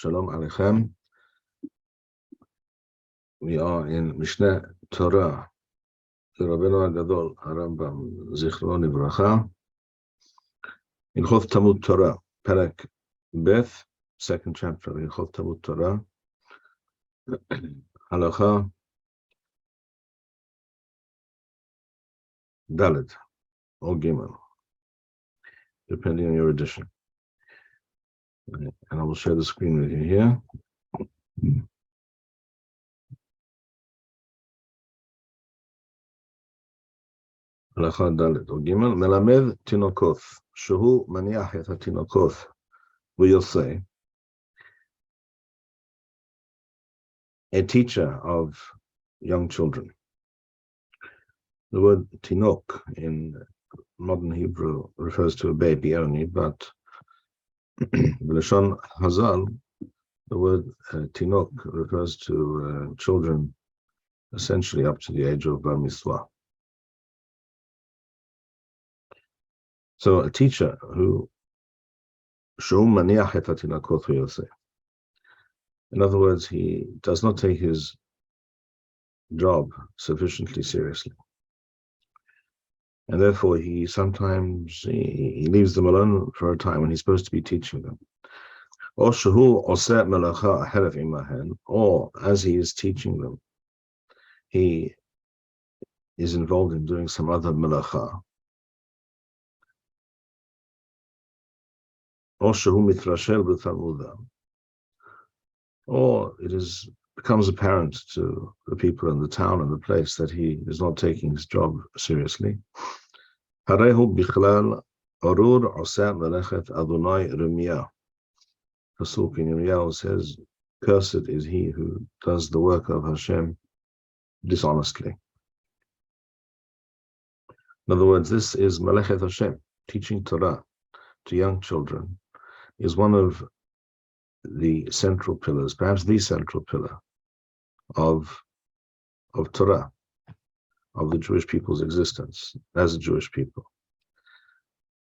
Shalom Aleichem. We are in Mishneh Torah, the Rabbeinu Gadol, Rambam, Zichro Livracha. Hilchot Talmud Torah, Perek Beth, second chapter, Hilchot Talmud Torah, Halacha Dalet, or Gimel, depending on your edition. And I will share the screen with you here. Halacha Dalet, or Gimel, Melamed Tinokoth, Shehu Maniach et HaTinokoth, will say, a teacher of young children. The word tinok in modern Hebrew refers to a baby only, but Lashon Hazal, the word tinok refers to children essentially up to the age of bar mitzvah. So a teacher who shum maniach et hatinakot yoseh. In other words, he does not take his job sufficiently seriously. And therefore, he sometimes leaves them alone for a time when he's supposed to be teaching them. Or as he is teaching them, he is involved in doing some other melacha. Or it becomes apparent to the people in the town and the place that he is not taking his job seriously. Pasuk in Yirmiyahu says, "Cursed is he who does the work of Hashem dishonestly." In other words, this is Melechet Hashem. Teaching Torah to young children is one of the central pillars, perhaps the central pillar of Torah, of the Jewish people's existence as a Jewish people.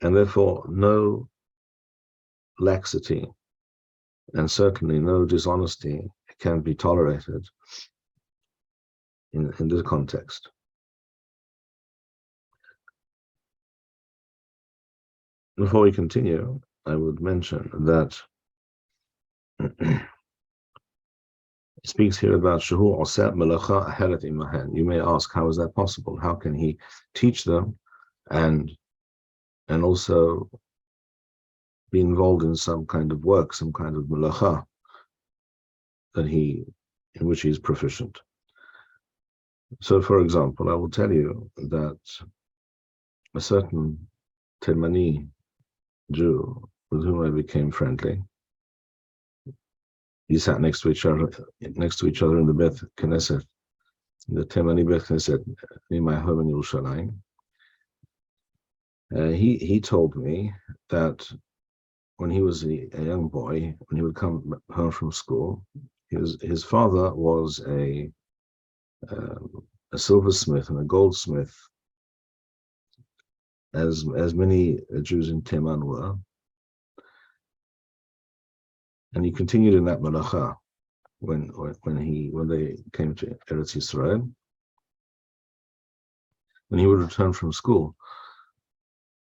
And therefore, no laxity and certainly no dishonesty can be tolerated in this context. Before we continue, I would mention that it speaks here about Shehu Oseh Melacha Aheret Imahen. You may ask, how is that possible? How can he teach them and also be involved in some kind of work, some kind of melacha in which he is proficient? So, for example, I will tell you that a certain Temani Jew with whom I became friendly, he sat next to each other in the Beth Knesset, in the Temani Beth Knesset, near my home in Yerushalayim. He told me that when he was a young boy, when he would come home from school, his father was a silversmith and a goldsmith, as many Jews in Teman were. And he continued in that melacha when they came to Eretz Yisrael. When he would return from school,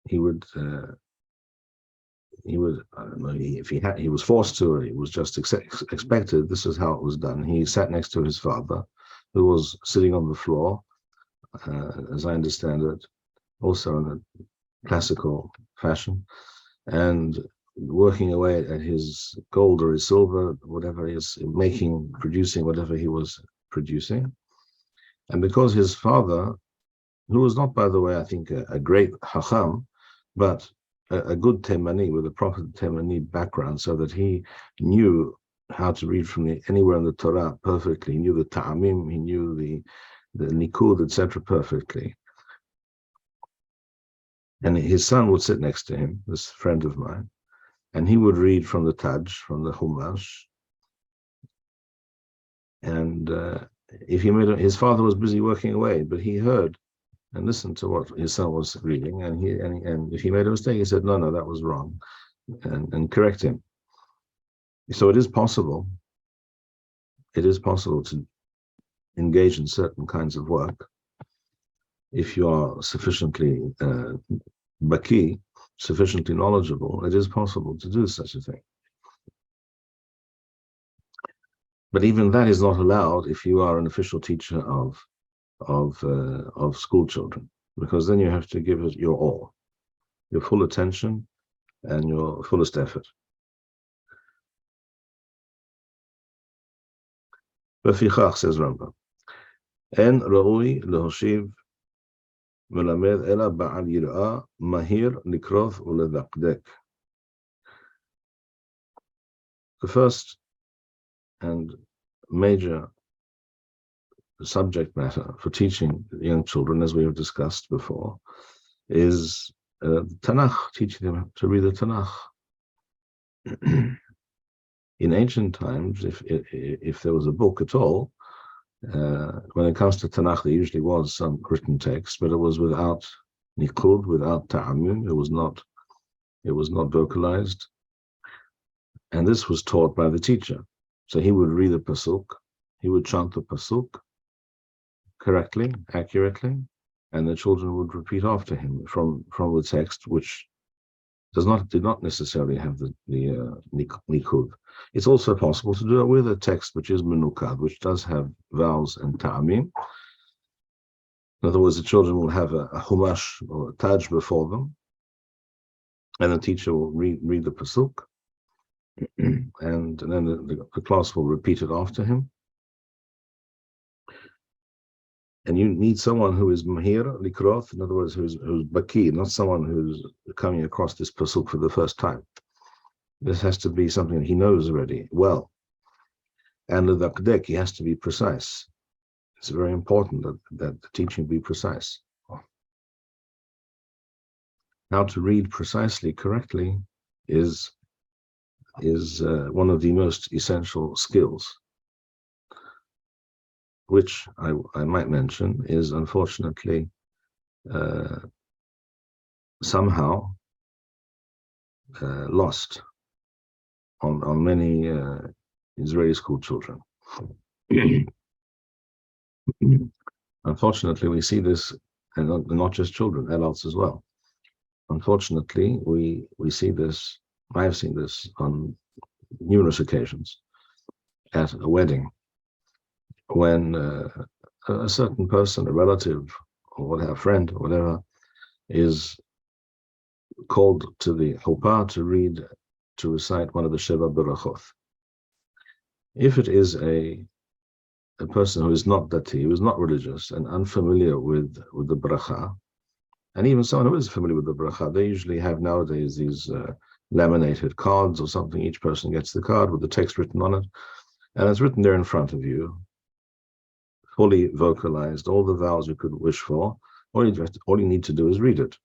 he would I don't know, he was forced to, or he was just expected. This is how it was done. He sat next to his father, who was sitting on the floor, as I understand it, also in a classical fashion, and working away at his gold or his silver, whatever he is producing whatever he was producing. And because his father, who was not, by the way, I think a great Chacham, but a good Temani with a proper Temani background, so that he knew how to read from anywhere in the Torah perfectly. He knew the Ta'amim, he knew the Nikud, etc. perfectly. And his son would sit next to him, this friend of mine, and he would read from the Taj, from the Chumash. And if his father was busy working away, but he heard and listened to what his son was reading, and if he made a mistake, he said, no, that was wrong, and correct him. So it is possible to engage in certain kinds of work if you are sufficiently baki, sufficiently knowledgeable. It is possible to do such a thing. But even that is not allowed if you are an official teacher of school children, because then you have to give it your all, your full attention and your fullest effort. לפיכך, says Rambam, אין ראוי להושיב מלמד אלא בעל יראה מהיר לקרוא ולדקדק. The first and major subject matter for teaching young children, as we have discussed before, is Tanakh, teaching them to read the Tanakh. In ancient times, if there was a book at all, when it comes to Tanakh, there usually was some written text, but it was without nikud, without ta'amim. It was not vocalized, and this was taught by the teacher. So he would read the pasuk, he would chant the pasuk correctly, accurately, and the children would repeat after him from the text, which did not necessarily have the nikud. It's also possible to do it with a text which is menukad, which does have vowels and ta'amim. In other words, the children will have a humash or a taj before them, and the teacher will read the pasuk, and then the class will repeat it after him. And you need someone who is mahir likroth, in other words, who's baki, not someone who's coming across this pasuk for the first time. This has to be something that he knows already well. And the dakdek, he has to be precise. It's very important that the teaching be precise. How to read precisely, correctly, is one of the most essential skills, which I might mention is unfortunately somehow lost on many Israeli school children. Unfortunately, we see this, and not just children, adults as well. Unfortunately, we see this. I've seen this on numerous occasions at a wedding, when a certain person, a relative or whatever, a friend or whatever, is called to the chuppah to recite one of the Sheva Berachot. If it is a person who is not dati, who is not religious and unfamiliar with the bracha, and even someone who is familiar with the bracha, they usually have nowadays these laminated cards or something. Each person gets the card with the text written on it, and it's written there in front of you, fully vocalized, all the vowels you could wish for. All you need to do is read it.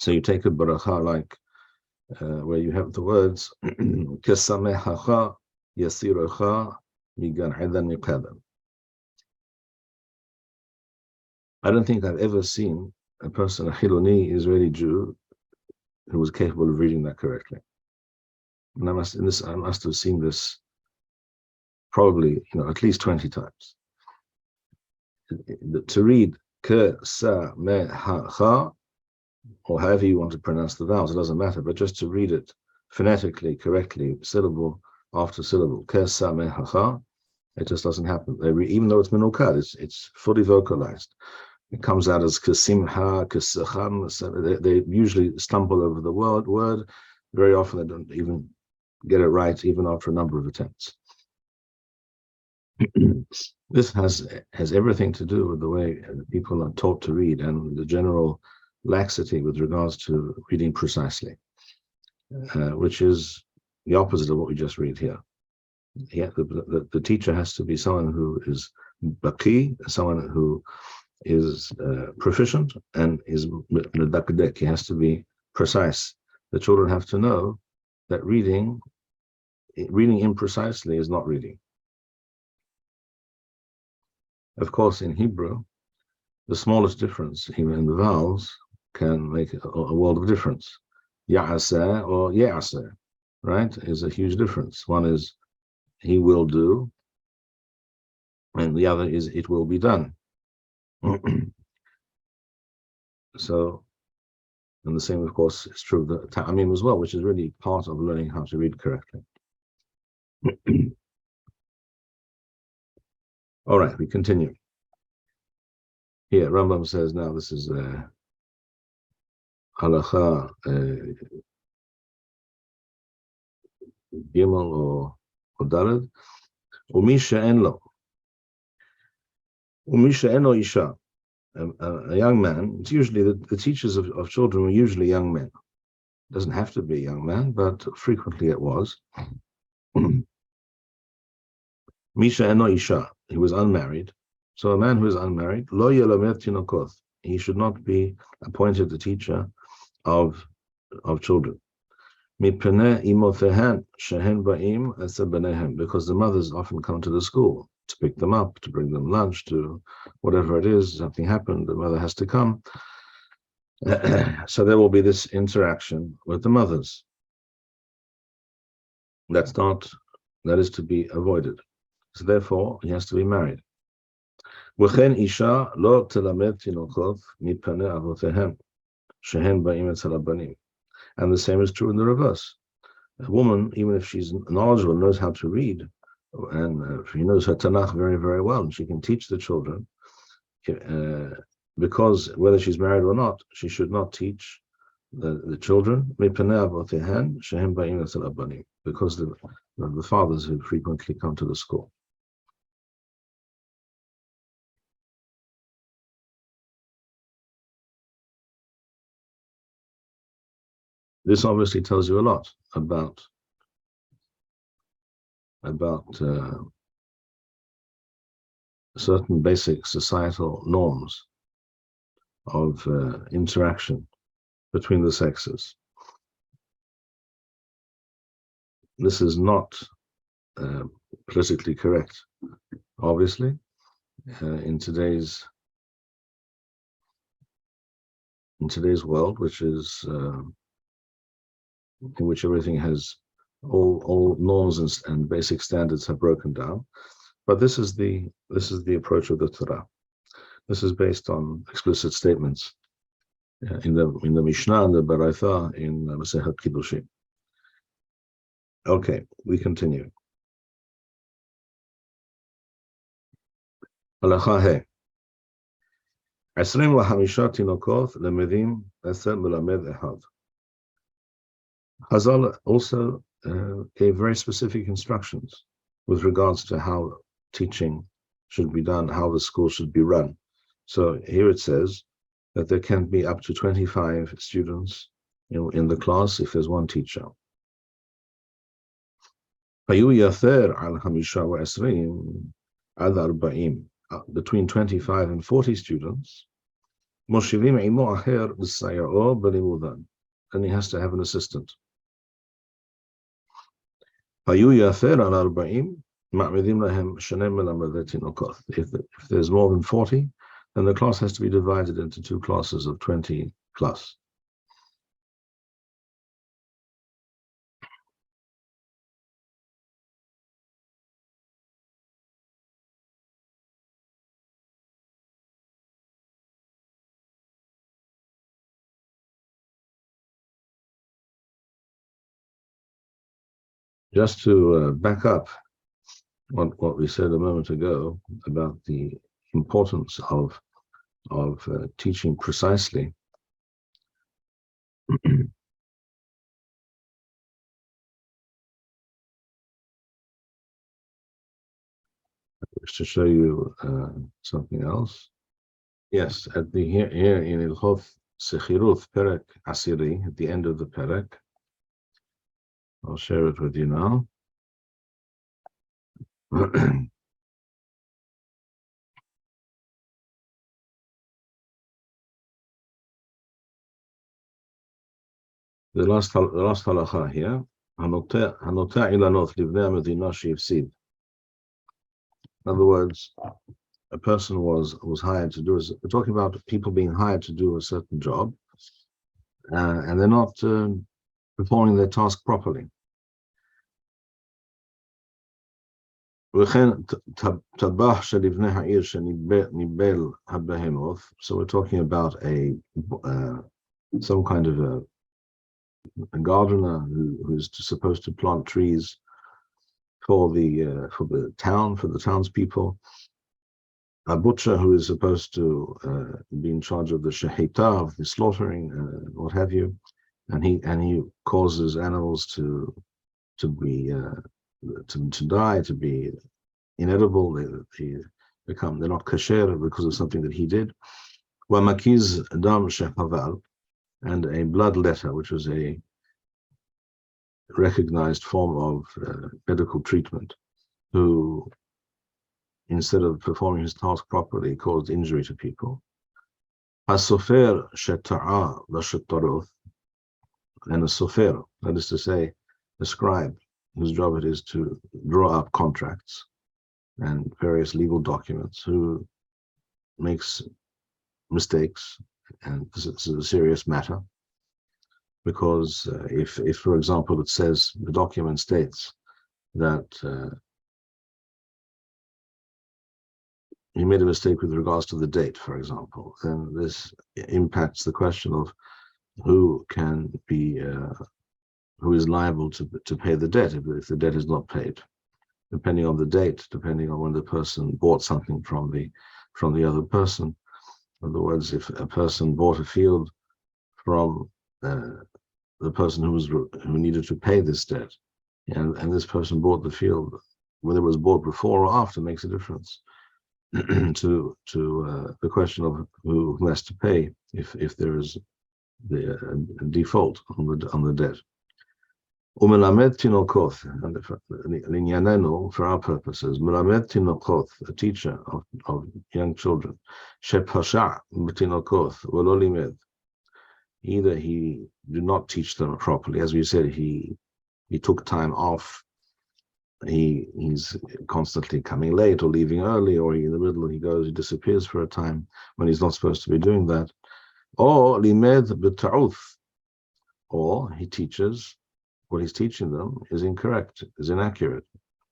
So you take a bracha like where you have the words Kesamehacha Yasirecha Migan Edan Miqadam. I don't think I've ever seen a person, a Chiloni Israeli Jew, who was capable of reading that correctly. And I must have seen this probably, at least 20 times. To read Kesamehacha, or however you want to pronounce the vowels, it doesn't matter, but just to read it phonetically, correctly, syllable after syllable, Kesamehacha, it just doesn't happen. Even though it's menukad, it's fully vocalized. It comes out as Kesimha, Kesacham. They usually stumble over the word. Very often they don't even get it right, even after a number of attempts. This has everything to do with the way people are taught to read and the general laxity with regards to reading precisely, which is the opposite of what we just read here. The teacher has to be someone who is baki, someone who is proficient, and is medakdek. He has to be precise. The children have to know that reading imprecisely is not reading. Of course, in Hebrew, the smallest difference, even in the vowels, can make a world of difference. Ya'aseh or ye'aseh. right, is a huge difference. One is he will do, and the other is it will be done. So, and the same, of course, is true of the ta'amim as well, which is really part of learning how to read correctly. All right, we continue. Here, Rambam says, now this is halacha gimel or daled. Umisha enlo isha. A young man, it's usually the teachers of children were usually young men. It doesn't have to be a young man, but frequently it was. Misha eno isha, he was unmarried. So a man who is unmarried, lo yelamed tinokoth, he should not be appointed the teacher of children. Mipnei imotehen shehen ba'im esa benehem, because the mothers often come to the school to pick them up, to bring them lunch, to whatever it is, something happened, the mother has to come. So there will be this interaction with the mothers. That is to be avoided. So therefore, he has to be married. V'chen isha lo telamed tinokot mipnei avotehem shehen ba'im esa banim. And the same is true in the reverse. A woman, even if she's knowledgeable, knows how to read, and she knows her Tanakh very, very well, and she can teach the children, because whether she's married or not, she should not teach the children, because the fathers who frequently come to the school. This obviously tells you a lot about certain basic societal norms of interaction between the sexes. This is not politically correct, obviously, in today's world, which is in which everything has all norms and basic standards have broken down. But this is the approach of the Torah. This is based on explicit statements in the Mishneh and the Parental in Masechet Kiddushin. Okay, we continue. Halacha he. 25 תינוקות למדים 10 מלמד אחד. Chazal also gave very specific instructions with regards to how teaching should be done, how the school should be run. So here it says that there can be up to 25 students in the class if there's one teacher. Between 25 and 40 students, then he has to have an assistant. If there's more than 40, then the class has to be divided into two classes of 20 plus. Just to back up what we said a moment ago about the importance of teaching precisely, to show you something else. Yes, here in Hilchot Sechirut Perek Asiri, at the end of the Perek, I'll share it with you now. The last halacha here. Hanotah ilanot livnei hamedina she'ifsid. In other words, a person was hired to do. We're talking about people being hired to do a certain job, and they're not performing their task properly. וכן טבח שלבני העיר שניבל הבהמות. So we're talking about some kind of a gardener who's supposed to plant trees for the town, for the townspeople. A butcher who is supposed to be in charge of the shehita, of the slaughtering, what have you, and he causes animals to die, to be inedible. They're not kasher because of something that he did. Makiz dam shehaval, and a bloodletter, which was a recognized form of medical treatment, who, instead of performing his task properly, caused injury to people. Hasofer sheta'a v'shetaroth, and a sofer, that is to say, a scribe, whose job it is to draw up contracts and various legal documents, who makes mistakes, and this is a serious matter, because if for example it says, the document states that he made a mistake with regards to the date, for example, then this impacts the question of who is liable to pay the debt if the debt is not paid, depending on the date, depending on when the person bought something from the other person. In other words, if a person bought a field from the person who needed to pay this debt, and this person bought the field, whether it was bought before or after makes a difference to the question of who has to pay if there is the default on the debt. Umelamed tinokoth, and for our purposes, melamed tinokoth, a teacher of young children, shepasha b'tinokoth v'lo limed. Either he did not teach them properly, as we said, he took time off. He's constantly coming late or leaving early, or in the middle he disappears for a time when he's not supposed to be doing that. Or limed b'ta'uth, or he teaches what he's teaching them is incorrect, is inaccurate.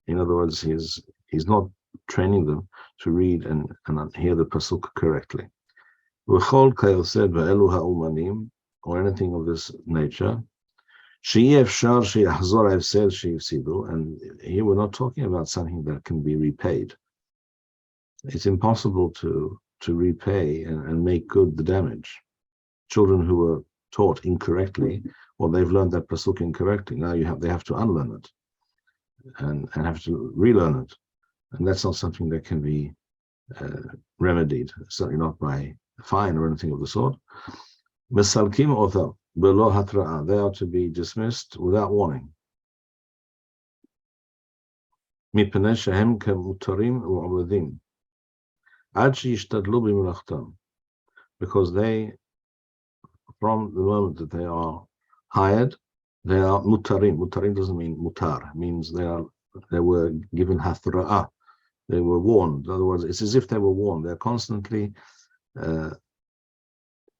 In other words, he's not training them to read and hear the pasuk correctly. V'chol kayosed v'elu ha'umanim, or anything of this nature. And here we're not talking about something that can be repaid. It's impossible to repay and make good the damage. Children who were taught incorrectly, or they've learned that pasuk incorrectly, now they have to unlearn it and have to relearn it, and that's not something that can be remedied, certainly not by a fine or anything of the sort. Mesalkim otham below hatra'a, they are to be dismissed without warning. Mipnei shehem kemutarim u'omedim ad sheyishtadlu b'melachtam, because they, from the moment that they are hired, they are mutarim. Mutarim doesn't mean mutar, it means they were given hatra'a, they were warned. In other words, it's as if they were warned. They're constantly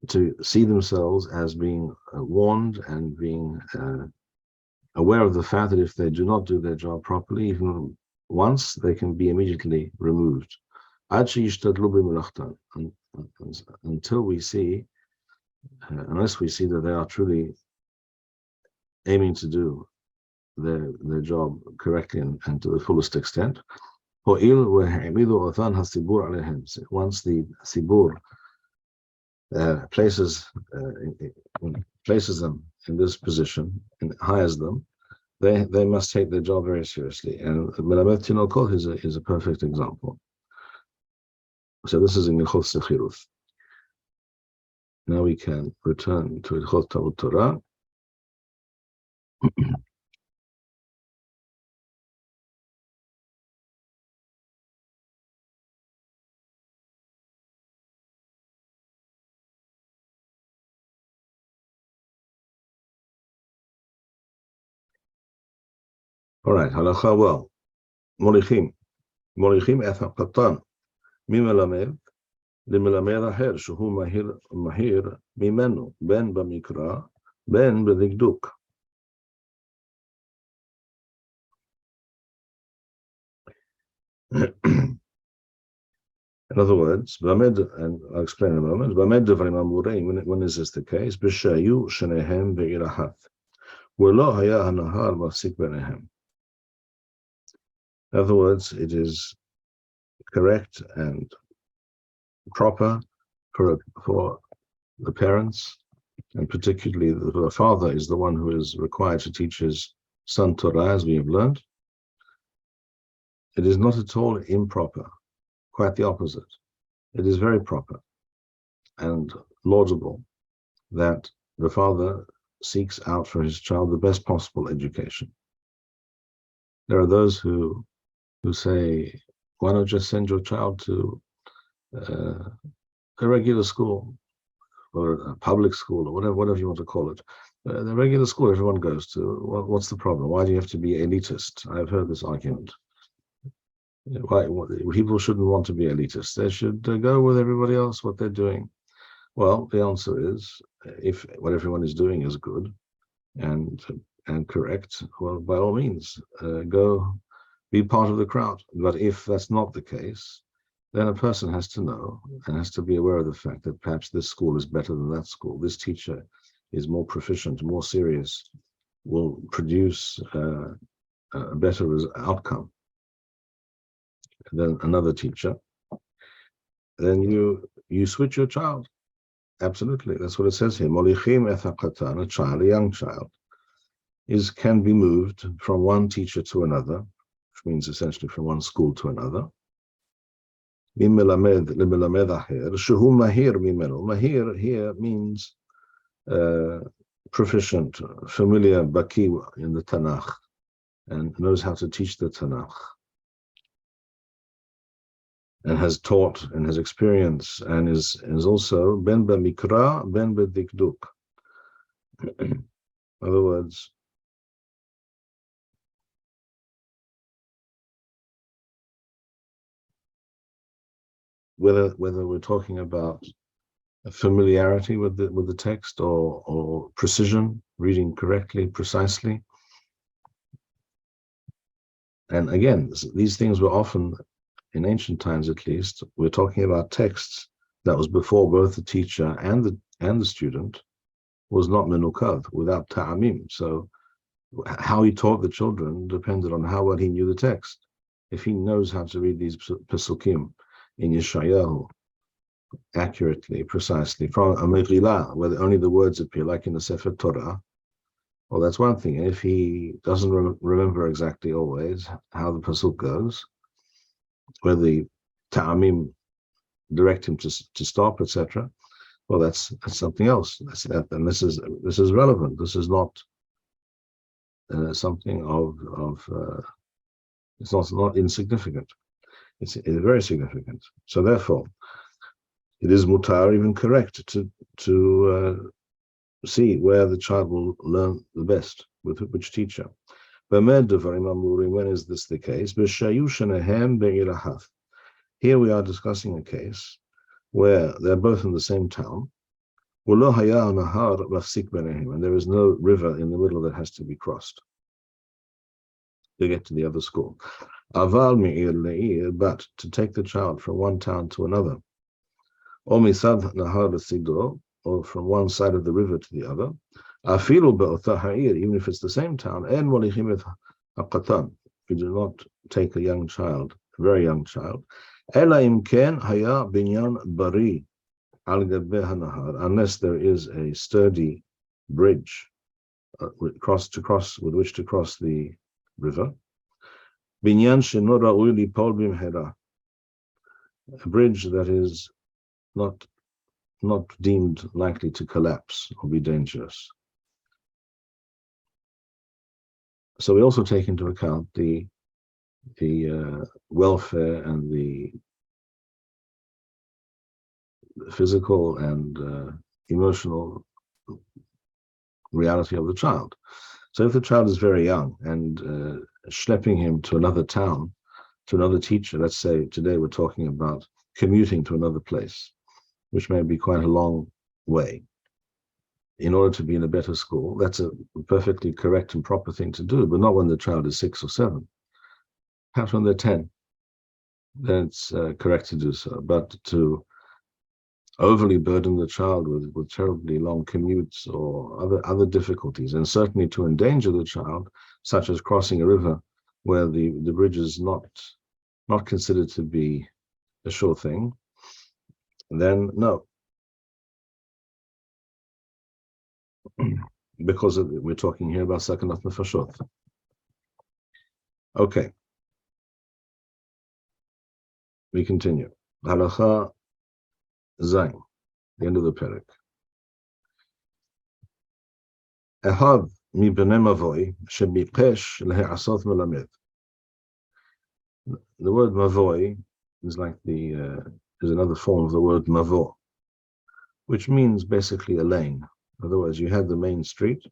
to see themselves as being warned and being aware of the fact that if they do not do their job properly, even once, they can be immediately removed. Until we see, unless we see that they are truly aiming to do their job correctly and to the fullest extent. Once the sibur places them in this position and hires them, they must take their job very seriously. And Melamed Tinokot is a perfect example. So this is in Hilchot Sechiruf. Now we can return to Hilchot Talmud Torah. All right, halacha well. Molichim et haqatan mimelamed למלמד אחר שהוא מהיר ממנו, בין במקרא, בין בדקדוק. In other words, and I'll explain in a moment, when is this the case? In other words, it is correct and proper for the parents, and particularly the father is the one who is required to teach his son Torah, as we have learned. It is not at all improper, quite the opposite. It is very proper and laudable that the father seeks out for his child the best possible education. There are those who say, why not just send your child to a regular school or a public school or whatever you want to call it. The regular school everyone goes to, what's the problem? Why do you have to be elitist? I've heard this argument. Why people shouldn't want to be elitist. They should go with everybody else, what they're doing. Well, the answer is, if what everyone is doing is good and correct, well, by all means, go be part of the crowd. But if that's not the case, then a person has to know and has to be aware of the fact that perhaps this school is better than that school. This teacher is more proficient, more serious, will produce a better outcome than another teacher. Then you switch your child. Absolutely, that's what it says here. Molichim ethakatan, a child, a young child, can be moved from one teacher to another, which means essentially from one school to another. Mahir here means proficient, familiar, baki in the Tanakh, and knows how to teach the Tanakh, and has taught and has experience, and is also ben b'mikra, ben b'dikduk. In other words, whether we're talking about familiarity with the text or precision, reading correctly, precisely. And again, these things were often, in ancient times at least, we're talking about texts that was before both the teacher and the student was not menukav, without ta'amim. So how he taught the children depended on how well he knew the text. If he knows how to read these pesukim in Yeshayahu accurately, precisely, from a Megillah, where only the words appear, like in the Sefer Torah, well, that's one thing. And if he doesn't remember exactly always how the pasuk goes, where the ta'amim direct him to stop, etc., well, that's something else. And this is relevant. This is not something of it's not insignificant. It's very significant. So therefore, it is mutar, even correct, to see where the child will learn the best, with which teacher. When is this the case? Here we are discussing a case where they're both in the same town, and there is no river in the middle that has to be crossed to get to the other school. But to take the child from one town to another, or from one side of the river to the other, even if it's the same town, we do not take a young child, a very young child, unless there is a sturdy bridge with which to cross the river. A bridge that is not deemed likely to collapse or be dangerous. So we also take into account the welfare and the physical and emotional reality of the child. So if the child is very young and schlepping him to another town, to another teacher, let's say today we're talking about commuting to another place, which may be quite a long way, in order to be in a better school, that's a perfectly correct and proper thing to do, but not when the child is 6 or 7. Perhaps when they're 10. then it's correct to do so. But to overly burden the child with terribly long commutes or other difficulties, and certainly to endanger the child, such as crossing a river where the bridge is not considered to be a sure thing, then no. Because we're talking here about sakanat nefashot. Okay. We continue. Halacha Zayin, the end of the parak. Ehad mi bnei mavoi shebikesh lehe'asot melamed. The word mavoi is like is another form of the word mavo, which means basically a lane. In other words, you had the main street,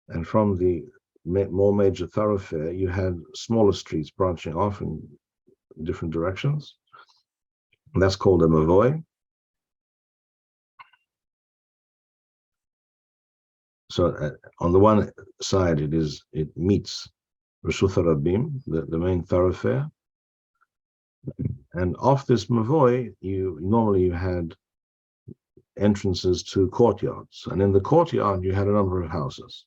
and from the more major thoroughfare, you had smaller streets branching off in different directions. And that's called a mavoi. So on the one side, it meets Reshut Rabim, the main thoroughfare, and off this mavoi, you had entrances to courtyards, and in the courtyard you had a number of houses.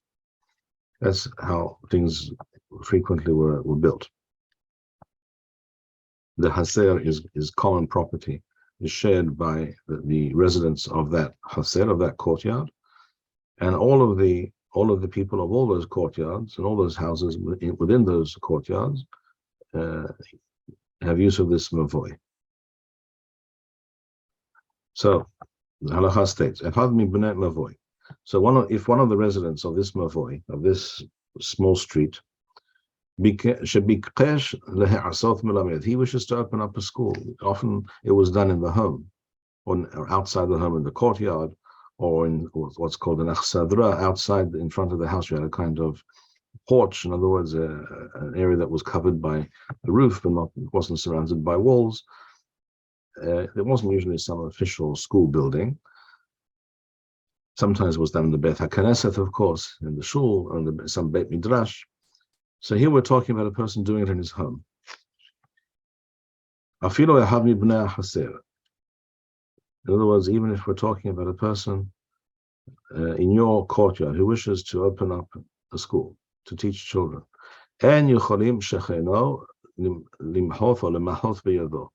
That's how things frequently were built. The haser is common property, is shared by the residents of that haser, of that courtyard, and all of the people of all those courtyards and all those houses within those courtyards have use of this mavoi. So the halacha states, "Echad mi bnei mavoi." So if one of the residents of this mavoi, of this small street, he wishes to open up a school. Often it was done in the home, or outside the home in the courtyard, or in what's called an achsadra, outside in front of the house. You had a kind of porch, in other words, an area that was covered by the roof, but wasn't surrounded by walls. It wasn't usually some official school building. Sometimes it was done in the Beit HaKnesset, of course, in the shul, and some Beit Midrash. So here we're talking about a person doing it in his home. Afilo echad mi bnei haser. In other words, even if we're talking about a person in your courtyard who wishes to open up a school to teach children, en yucholim shecheno limhoth or lemahoth biyado.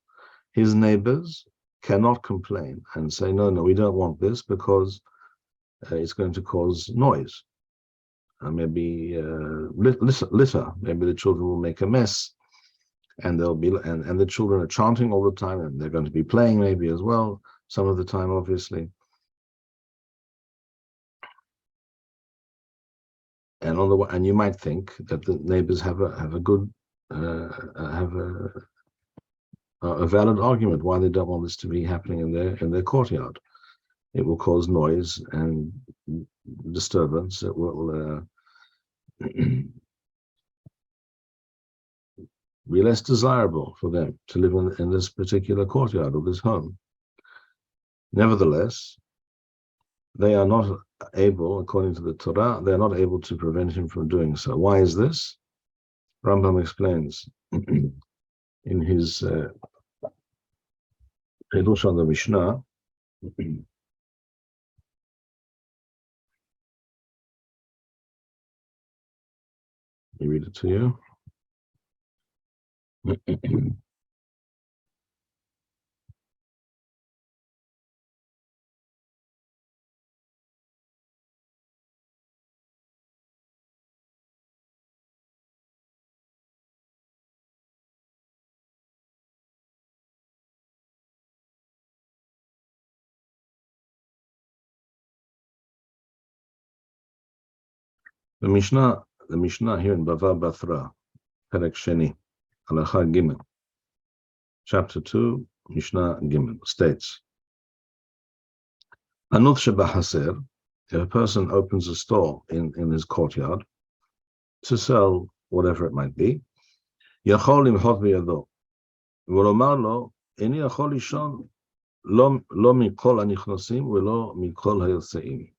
His neighbors cannot complain and say, no, we don't want this because it's going to cause noise. Maybe litter. Maybe the children will make a mess, and and the children are chanting all the time, and they're going to be playing maybe as well some of the time, obviously. And you might think that the neighbors have a good a valid argument why they don't want this to be happening in their courtyard. It will cause noise and disturbance. It will be less desirable for them to live in this particular courtyard or this home. Nevertheless, they are not able, according to the Torah, they are not able to prevent him from doing so. Why is this? Rambam explains in his Hilchot on the Mishneh. Let me read it to you. The Mishneh here in Bava Batra, Perek Sheni, Halacha Gimel, Chapter 2, Mishnah Gimel, states, Anuth shebahaser, if a person opens a store in his courtyard to sell whatever it might be, Yachol limchot biyado, v'lomar lo, Ini yachol lishon, lo mikol hanichnosim, v'lo mikol hayotzeim.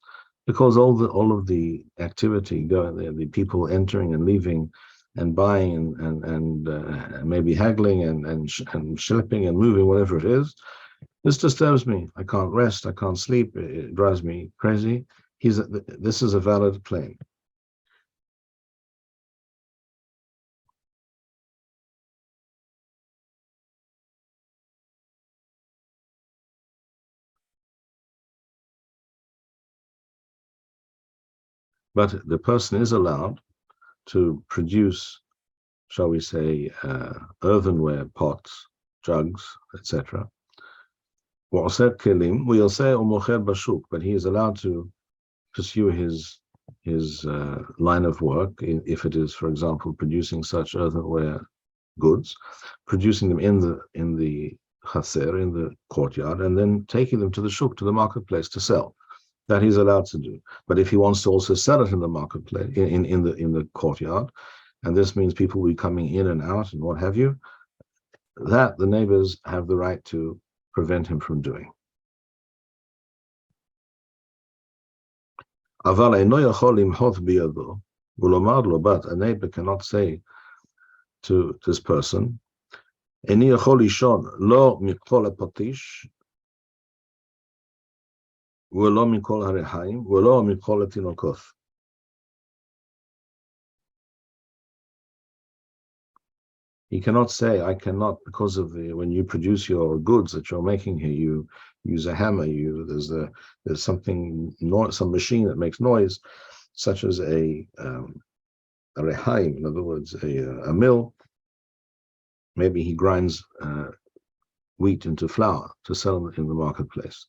Because all of the activity going there, the people entering and leaving and buying and maybe haggling and schlepping and moving, whatever it is. This disturbs me. I can't rest. I can't sleep. It drives me crazy. This is a valid claim. But the person is allowed to produce, shall we say, earthenware pots, jugs, etc. We'll say bashuk, but he is allowed to pursue his line of work if it is, for example, producing such earthenware goods, producing them in the chaser, in the courtyard, and then taking them to the shuk, to the marketplace, to sell. That he's allowed to do. But if he wants to also sell it in the marketplace, in the courtyard, and this means people will be coming in and out and what have you, that the neighbors have the right to prevent him from doing. But a neighbor cannot say to this person, he cannot say, I cannot, because of when you produce your goods that you're making here, you use a hammer, there's something, some machine that makes noise, such as a rehaim, in other words, a mill. Maybe he grinds wheat into flour to sell in the marketplace.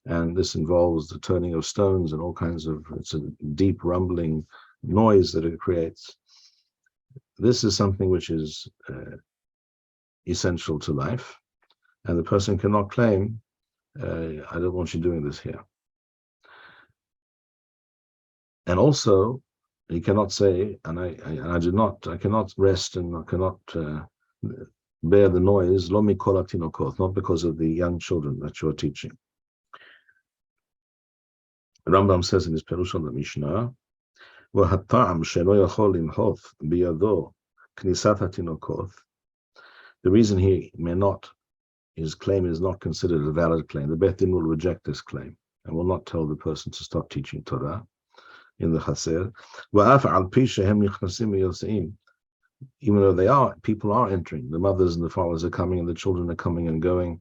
And this involves the turning of stones and all kinds of, it's a deep rumbling noise that it creates. This is something which is essential to life, and the person cannot claim, I don't want you doing this here. And also, he cannot say, I cannot rest and I cannot bear the noise, lo mikol hatinokot, not because of the young children that you're teaching. Rambam says in his Perush on the Mishneh, the reason he may not, his claim is not considered a valid claim. The Beit Din will reject this claim and will not tell the person to stop teaching Torah in the Chaser. Even though people are entering, the mothers and the fathers are coming and the children are coming and going,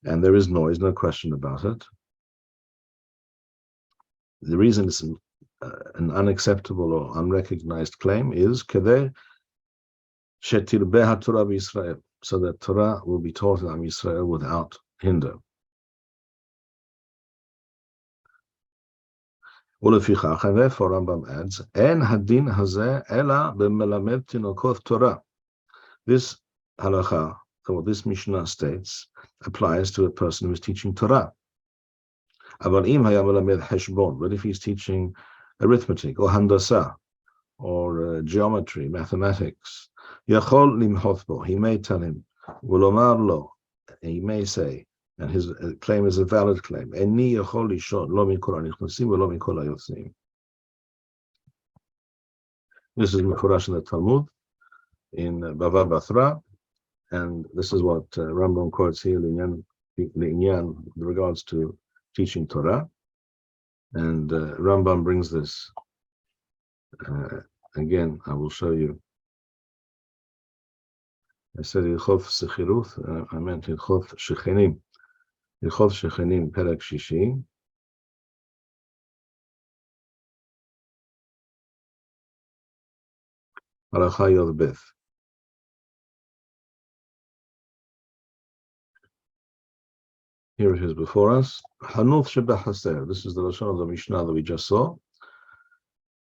and there is noise, no question about it. The reason it's an unacceptable or unrecognized claim is so that Torah will be taught in Am Yisrael without hinder. And therefore Rambam adds, En hadin hazeh ela b'melamed tinokot Torah. This halacha, or this Mishnah states, applies to a person who is teaching Torah. But if he's teaching arithmetic or handasa or geometry, mathematics, he may tell him, he may say, and his claim is a valid claim. This is Mefurash in the Talmud, in Bava Batra, and this is what Rambam quotes here in regards to teaching Torah. And Rambam brings this, again, I will show you. I said Hilchot Sechiruth, I meant Hilchot Shechenim. Hilchot Shechenim, Perek Shishi. Halacha Yod Beth. Here it is before us. Hanuth Shebechaser. This is the Lashon of the Mishnah that we just saw.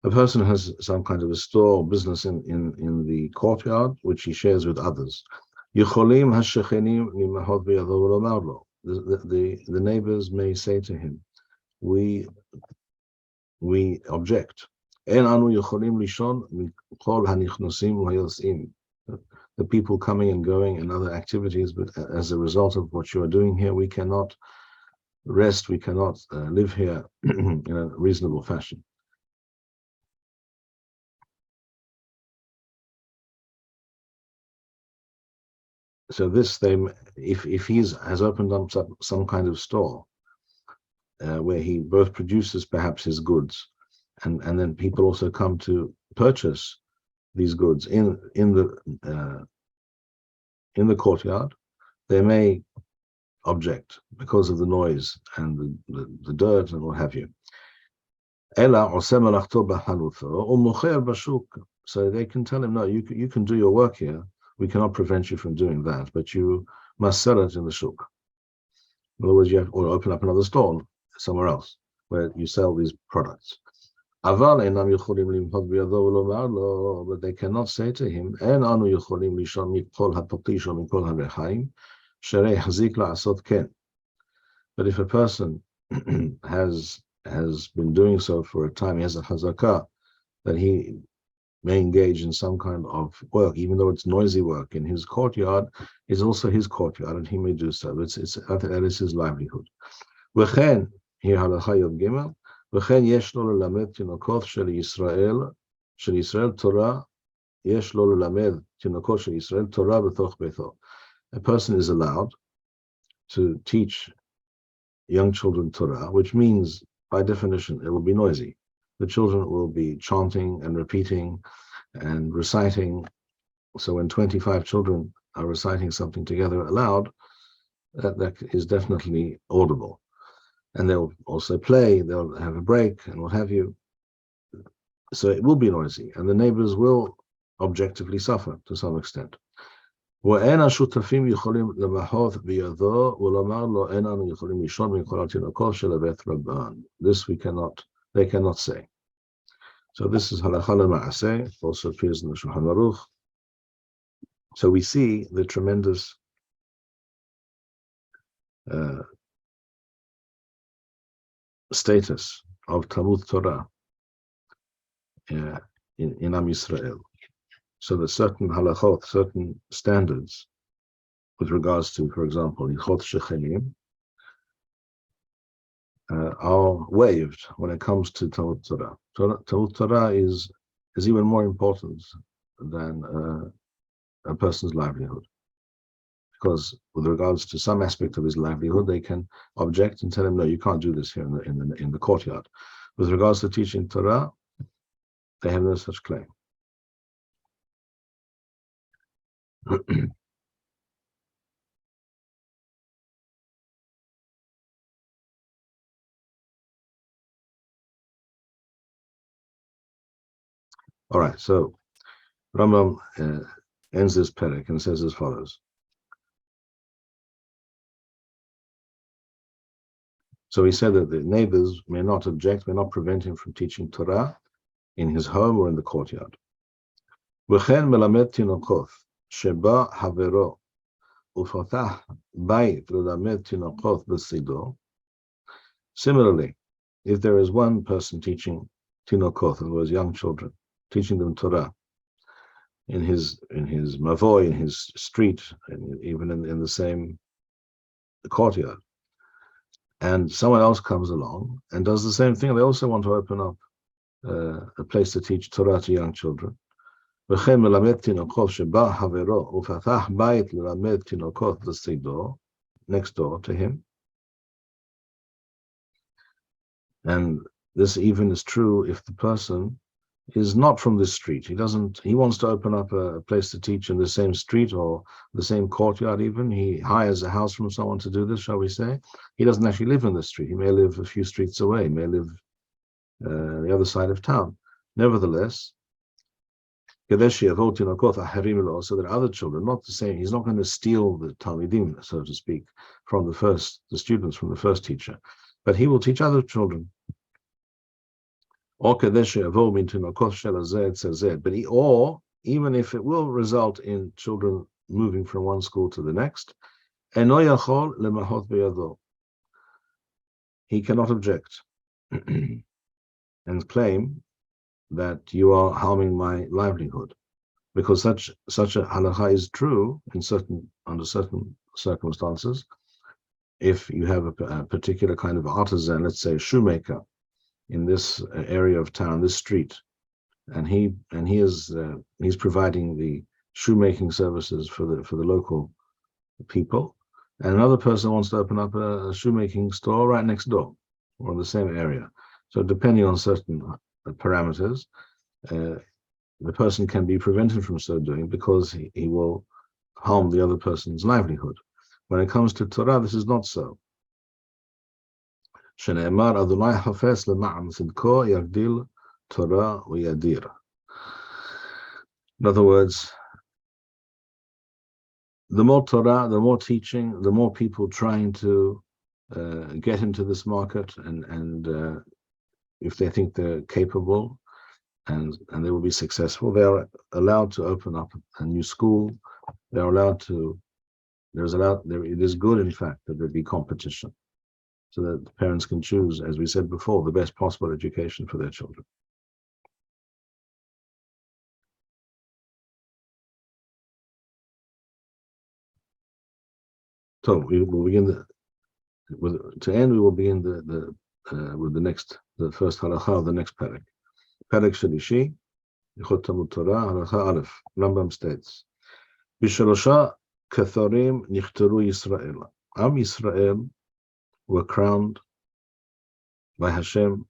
A person has some kind of a store or business in the courtyard, which he shares with others. Yicholim hashechenim nimahot b'yado v'lomar lo. The neighbors may say to him, we object. En anu yicholim lishon mikol hanichnosim v'hayotzim. The people coming and going and other activities, but as a result of what you are doing here, we cannot rest, we cannot live here in a reasonable fashion. So this, if has opened up some kind of store where he both produces perhaps his goods, and then people also come to purchase these goods in the courtyard, they may object because of the noise and the dirt and what have you. So they can tell him, no, you can do your work here. We cannot prevent you from doing that, but you must sell it in the shuk. In other words, you have or open up another store somewhere else where you sell these products. But they cannot say to him, but if a person has been doing so for a time, he has a hazakah that he may engage in some kind of work, even though it's noisy work in his courtyard, is also his courtyard, and he may do so. That is his livelihood. V'chen, here halacha yod gimel, v'chen yesh lo lelamed tinokot shel Yisrael Torah, yesh lo lelamed tinokot shel Yisrael Torah b'toch beito. A person is allowed to teach young children Torah, which means, by definition, it will be noisy. The children will be chanting and repeating and reciting. So when 25 children are reciting something together aloud, that is definitely audible. And they'll also play, they'll have a break and what have you. So it will be noisy, and the neighbors will objectively suffer to some extent. ואין השותפים יכולים למחות בידו ולומר לו אין אנו יכולים לישון מכל התינוקות של בית רבן. This they cannot say. So this is halakha l'ma'aseh, also appears in the Shulchan Aruch. So we see the tremendous status of Talmud Torah in Am Yisrael. So that certain halachot, certain standards with regards to, for example, Hilchot Shechenim, are waived when it comes to Talmud Torah. Talmud Torah is even more important than a person's livelihood, because with regards to some aspect of his livelihood, they can object and tell him, no, you can't do this here in the courtyard. With regards to teaching Torah, they have no such claim. All right, so Rambam ends this perek and says as follows. So he said that the neighbors may not object, may not prevent him from teaching Torah in his home or in the courtyard. וכן מלמד תינוקות שבא חברו ופתח בית ללמד תינוקות בצידו. Similarly, if there is one person teaching tinokot, in other words, young children, teaching them Torah in his mavoi, in his street, and even in the same courtyard, and someone else comes along and does the same thing, they also want to open up a place to teach Torah to young children. וכן מלמד תינוקות שבא חברו ופתח בית ללמד תינוקות בצידו, next door to him. And this even is true if the person is not from this street. He wants to open up a place to teach in the same street or the same courtyard even. He hires a house from someone to do this, shall we say. He doesn't actually live in the street. He may live a few streets away. He may live the other side of town. Nevertheless, so that other children, not the same, he's not going to steal the Talmidim, so to speak, from the students from the first teacher, but he will teach other children. Or even if it will result in children moving from one school to the next, he cannot object and claim that you are harming my livelihood, because such a halakha is true under certain circumstances. If you have a particular kind of artisan, let's say a shoemaker, in this area of town, this street, and he's providing the shoemaking services for the local people, and another person wants to open up a shoemaking store right next door or in the same area. So depending on certain parameters, the person can be prevented from so doing because he will harm the other person's livelihood. When it comes to Torah, this is not so. שנאמר, אדוני חפש למען צדקו יגדיל תורה וידיר. In other words, the more Torah, the more teaching, the more people trying to get into this market, and if they think they're capable and they will be successful, they are allowed to open up a new school. They are allowed to. It is good, in fact, that there be competition, so that the parents can choose, as we said before, the best possible education for their children. So we will begin we will begin with the first halakha of the next parak. Parak Shalishi, Hilchot Talmud Torah, halakha Aleph. Rambam states, Bishalosha Katharim Nichtaru Yisrael. Am Yisrael were crowned by Hashem,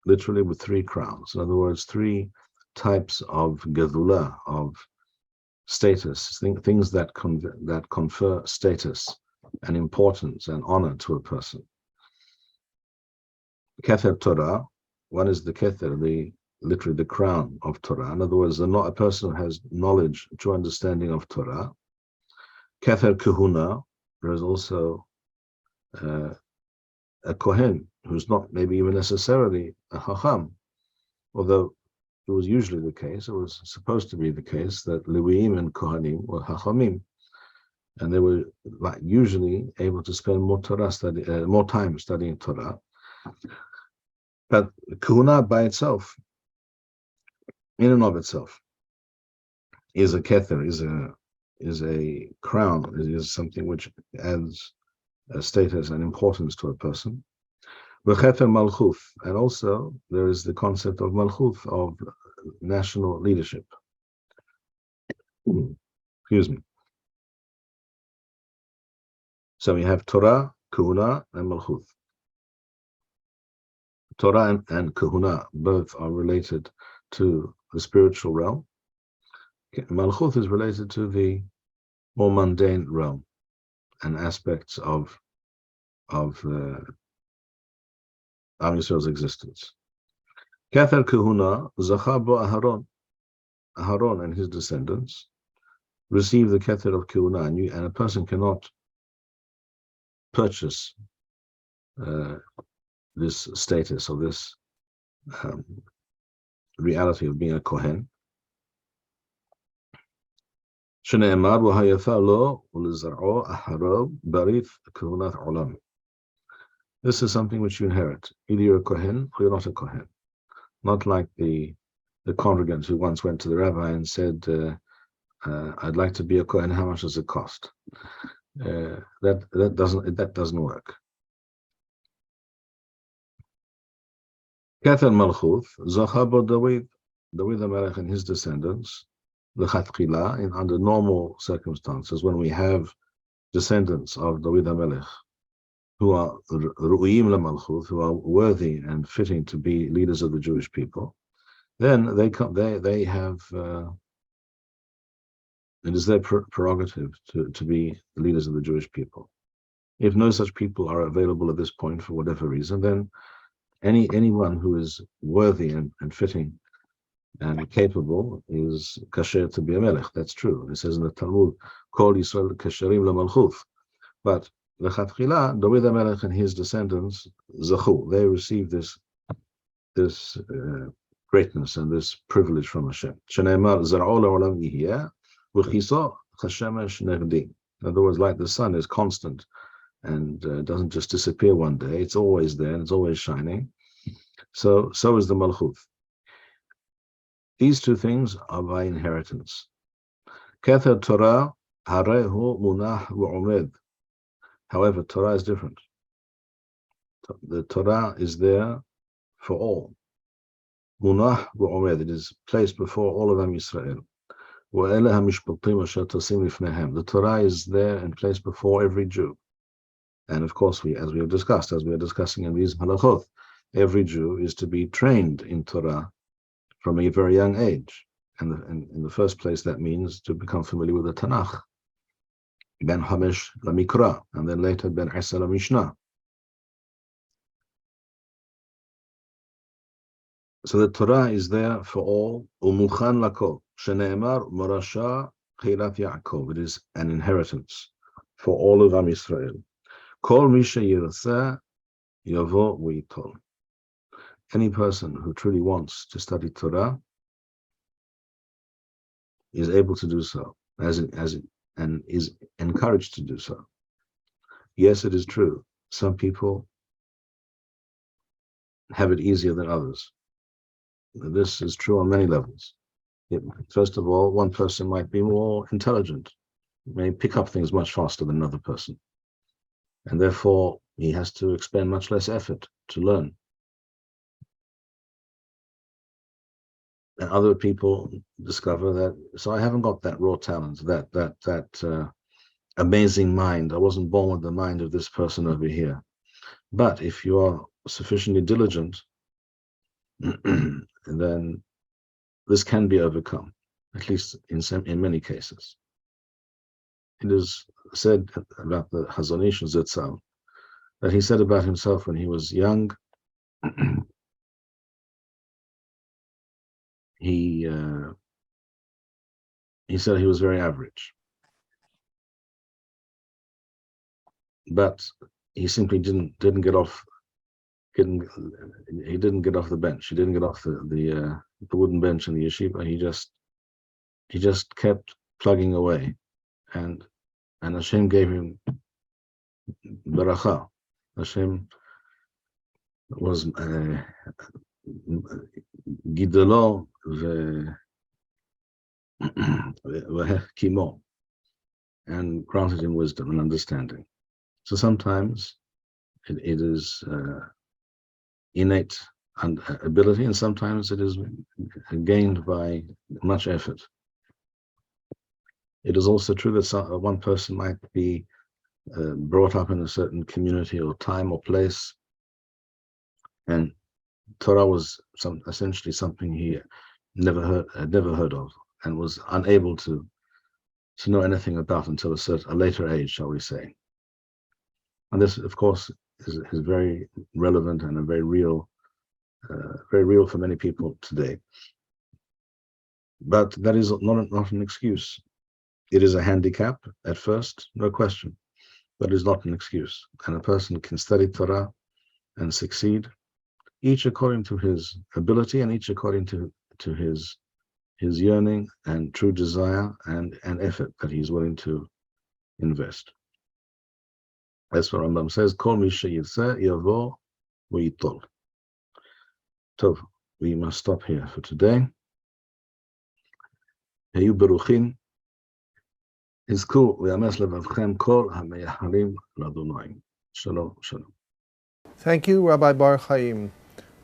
literally with 3 crowns. In other words, 3 types of gedulah, of status, things that confer status and importance and honor to a person. Kether Torah, one is the kether, literally the crown of Torah. In other words, a person who has knowledge, true understanding of Torah. Kether Kahuna, there is also a Kohen, who's not maybe even necessarily a Chacham, although it was usually the case, it was supposed to be the case that Leviim and Kohanim were Chachamim, and they were usually able to spend more time studying Torah. But Kahuna by itself, in and of itself, is a kether, is a crown, is something which adds a status and importance to a person. V'cheter malchuth, and also there is the concept of malchuth, of national leadership. Excuse me. So we have Torah, Kahuna, and malchuth. Torah and Kahuna both are related to the spiritual realm. Malchuth is related to the more mundane realm and aspects of Am Yisrael's existence. Kether Kahuna, Zacha bo Aharon and his descendants receive the Kether of Kahuna, and a person cannot purchase this status or this reality of being a Kohen. Shneimar v'hayafa lo u'lizar'o aharo barith kahunat olam. This is something which you inherit. Either you're a Kohen or you're not a Kohen. Not like the congregant who once went to the rabbi and said, I'd like to be a Kohen, how much does it cost? That doesn't work. Kether Malchuth, Zachabo David HaMelech and his descendants, L'chatchila, under normal circumstances, when we have descendants of David HaMelech who are Ru'im LaMalchuth, who are worthy and fitting to be leaders of the Jewish people, then they have it is their prerogative to be the leaders of the Jewish people. If no such people are available at this point for whatever reason, then anyone who is worthy and fitting and capable is kasher to be a melech. That's true. It says in the Talmud, Kol Yisrael kasherim lamalchuth. But l'chatchila, David HaMelech and his descendants, zachu, they receive this greatness and this privilege from Hashem. Shneimar zar'o la'olam yihya v'chiso chashemesh negdi. In other words, like the sun is constant and doesn't just disappear one day. It's always there and it's always shining. So is the malchuth. These 2 things are by inheritance. Kether Torah harehu munah v'omed. However, Torah is different. The Torah is there for all. Munah v'omed. It is placed before all of Am Yisrael. The Torah is there in place before every Jew. And of course, as we are discussing in these halachot, every Jew is to be trained in Torah from a very young age. And in the first place, that means to become familiar with the Tanakh. Ben Hamesh la Mikra, and then later Ben Asa la Mishneh. So the Torah is there for all. Umuchan lakol, sheneemar morasha chilat Yaakov. It is an inheritance for all of Am Yisrael. Kol mi sheyirtzeh yavo v'yitol. Any person who truly wants to study Torah is able to do so, and is encouraged to do so. Yes, it is true. Some people have it easier than others. This is true on many levels. First of all, one person might be more intelligent, may pick up things much faster than another person, and therefore he has to expend much less effort to learn. And other people discover that, so I haven't got that raw talent, that amazing mind. I wasn't born with the mind of this person over here. But if you are sufficiently diligent, then this can be overcome, at least in many cases. It is said about the Chazon Ish Zitzal that he said about himself when he was young, he said he was very average, but he simply didn't get off. He didn't get off the bench. He didn't get off the wooden bench in the yeshiva. He just kept plugging away, and Hashem gave him beracha. Hashem was gidolo v'hechkimo, and granted him wisdom and understanding. So sometimes it is innate ability, and sometimes it is gained by much effort. It is also true that one person might be brought up in a certain community or time or place, and Torah was essentially something he had never heard of, and was unable to know anything about until a later age, shall we say. And this, of course, is very relevant and very real for many people today. But that is not an excuse. It is a handicap at first, no question, but it is not an excuse. And a person can study Torah and succeed, each according to his ability and each according to his yearning and true desire and effort that he's willing to invest. That's what Rambam says, Kol mi sheyirtzeh yavo v'yitol. Tov, we must stop here for today. Heyu beruchin, hizku v'yames levavchem kol hameyaharim l'Adonai. Shalom, shalom. Thank you, Rabbi Bar-Hayim.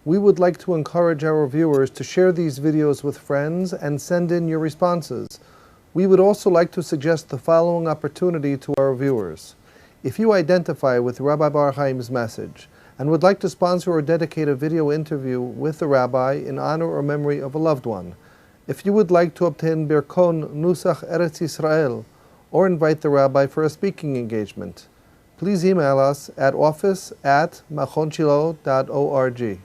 We would like to encourage our viewers to share these videos with friends and send in your responses. We would also like to suggest the following opportunity to our viewers. If you identify with Rabbi Bar-Hayim's message and would like to sponsor or dedicate a video interview with the rabbi in honor or memory of a loved one, if you would like to obtain Birkon Nusach Eretz Yisrael or invite the rabbi for a speaking engagement, please email us at office@machonshilo.org.